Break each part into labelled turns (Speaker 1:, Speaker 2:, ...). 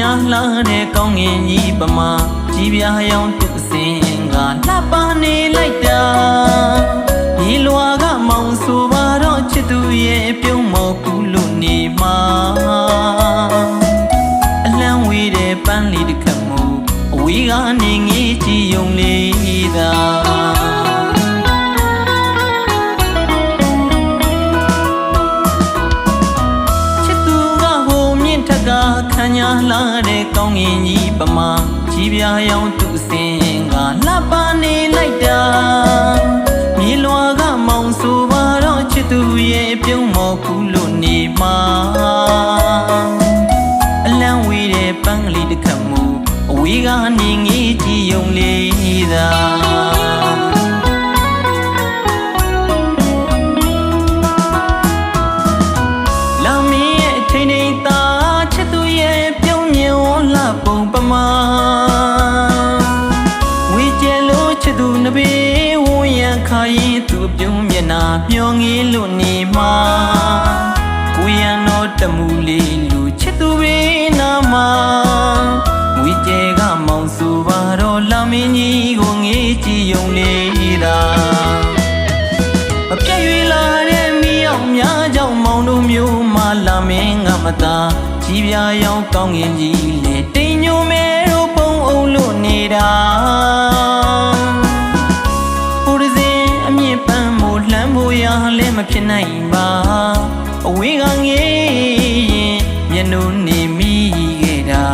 Speaker 1: ညာလာတဲ့ကောင်းငင်ကြီးပမာကြီးပြားရောင်သူစင်ကလှပနေလိုက်တာဒီလွာကမောင်ဆိုပါတော့ချစ်သူရဲ့ပြုံးမော်ကူလို့နေမှာအလံဝေးတဲ့ပန်းလေးတစ်ခါမို့အဝေးကနေငေးကြည့်ုံလေးသာခံညာလာတဲ့ကောင်းငင်ကြီးပမာကြီးပြားရောင်သူစင်ကလှပနေလိုက်တာမြေလွာကမောင်ဆိုပါတော့ချစ်သူရဲ့ပြုံးမော်ကူလို့နေမှာအလံဝေးတဲ့ပန်းကလေးတစ်ခါမို့အဝေးကနေငေးကြည့်ုံလေးသာဝေကျဲလို့ချစ်သူနှပေဝန်းရံခါရင်သူပြုံးမျက်နာမျောငေးလို့နေမှာကိုရံတော့တမူလေးလူချစ်သူဘေးနာမှာဝေကျဲကမောင်ဆိုပါတော့လာမင်းကြီးကိုငေးကြည့်ုံလေးသာမပြည့်ရွေလာတဲ့မိအောင်များကြောင့်မောင်တို့မျိုးမှလာမင်းကမသာကြီးပြားရောင်ကောင်းငင်ကြီးလေတိမ်ညိုမဲတို့ပုံအုပ်လို့နေတာဟိုတစ်စင်အမြင့်ပန်းမို့လှမ်းဖို့ရလည်းမဖြစ်နိုင်ပါအဝေးကငေးရင်မျက်နှာနေမိခဲ့တာ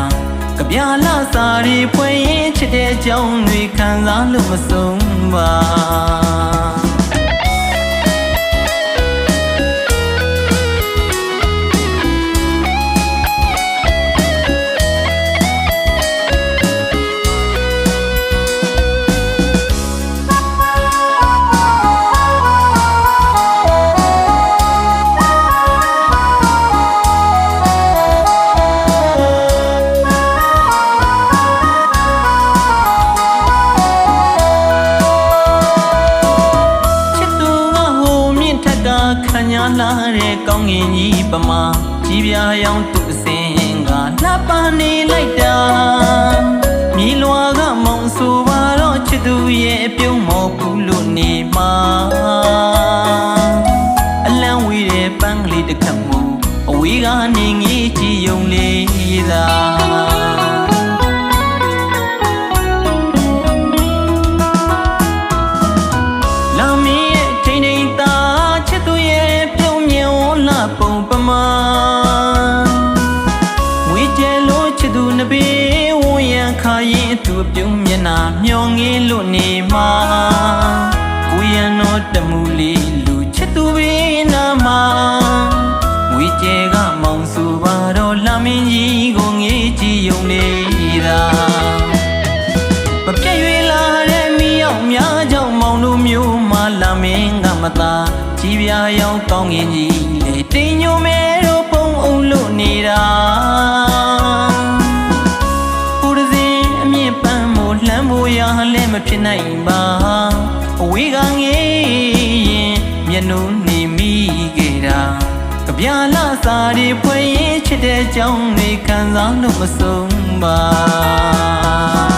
Speaker 1: ကြပြလာစားရီဖွင့်ရင်ချစ်တဲ့ကြောင်းတွေခံစားလို့မဆုံးပါခံညာလာတဲ့ကောင်းငင်ကြီးပမာကြီးပြားရောင်သူစင်ကလှပနေလိုက်တာမြေလွာကမောင်ဆိုပါတော့ချစ်သူရဲ့ပြုံးမော်ကူလို့နေမှာအလံဝေးတဲ့ပန်းကလေးတစ်ခါမို့အဝေးကနေငေးကြည့်ုံလေးသာဝေကျဲလို့ချစ်သူနှပေဝန်းရံခါရင်သူပြုံးမျက်နာမျောငေးလို့နေမှာကိုရံတော့တမူလေးလူချစ်သူဘေးနာမှာဝေကျဲကမောင်ဆိုပါတော့လာမင်းကြီးကိုငေးကြည့်ုံလေးသာမပြည့်ရွေလာတဲ့မိအောင်များကြောင့်မောင်တို့မျိုးမှလာမင်းကမသာကြီးပြားရောင်ကောင်းငင်ကြီးလေတိမ်ညိုမဲတို့ပုံအုပ်လို့နေတာဟိုတစ်စင်အမြင့်ပန်းမို့လှမ်းဖို့ရလည်းမဖြစ်နိုင်ပါအဝေးကငေးရင်မျက်နှာနေမိခဲ့တာကြပြလာစားရီဖွင့်ရင်ချစ်တဲ့ကြောင်းတွေခံစားလို့မဆုံးပါ